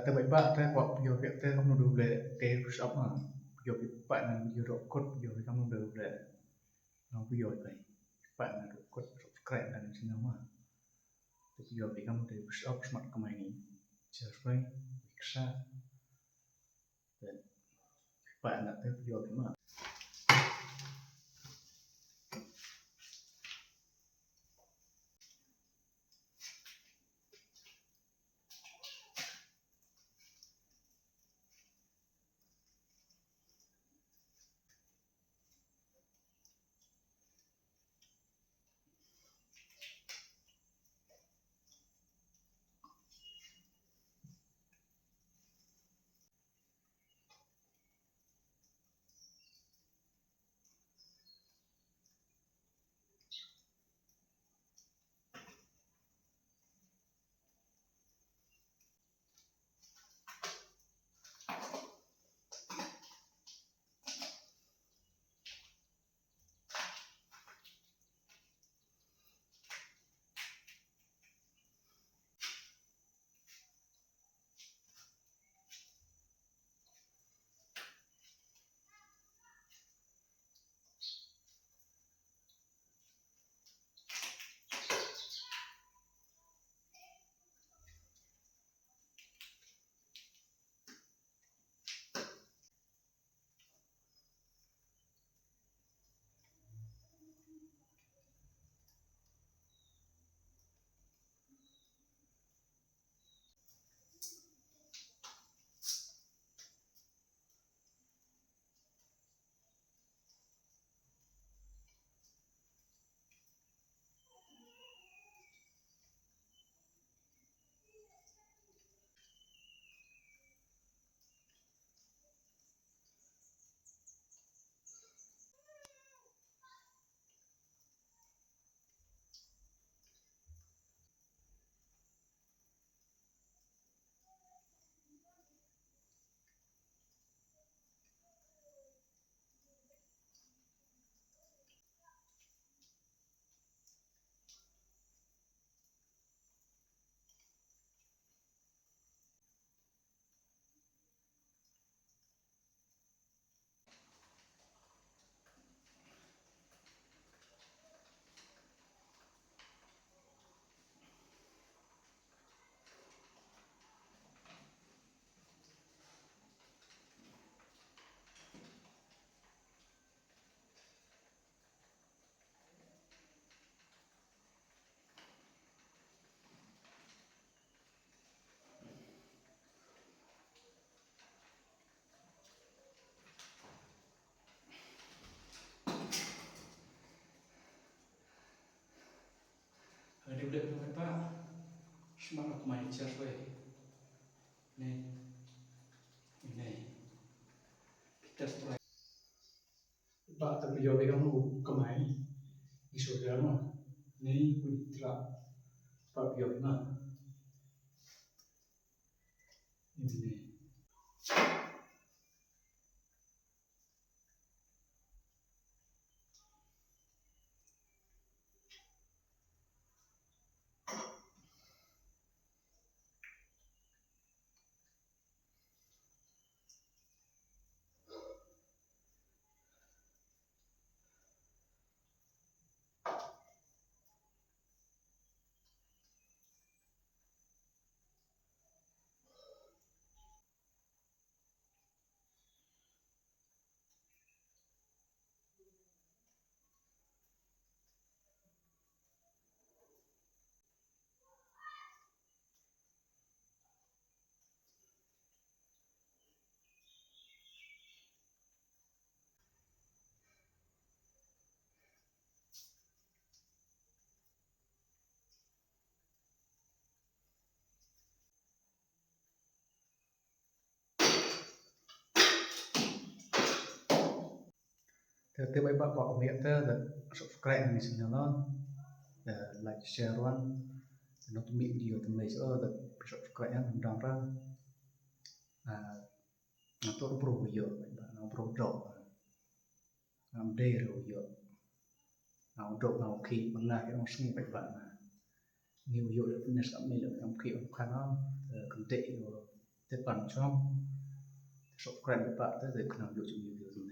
te bai ba te kwa yo ke te kamu do le ke push up ma yo ke pa na yo ro kot yo ke kamu do le no yo bai pa na ro kot subscribe na ni na ma te yo ke kamu do push up smart kamai ni just bai iksa te pa na te yo ke ma Di budak tu apa? Semangat main just way. Ini kita try. Ba tapi yo kamu kemai di saudara ni putra Pak Yona ini. Te bai ba ba umi te subscribe ni channel like share one not mi video tu mai so the subscribe yang ndang ra to pro video na pro do am de ro yo na do na ki banga ke on sni bai ba na new yo fitness am ni lo am ki on kana kan te yo tepan chom subscribe pak te de kana video chum video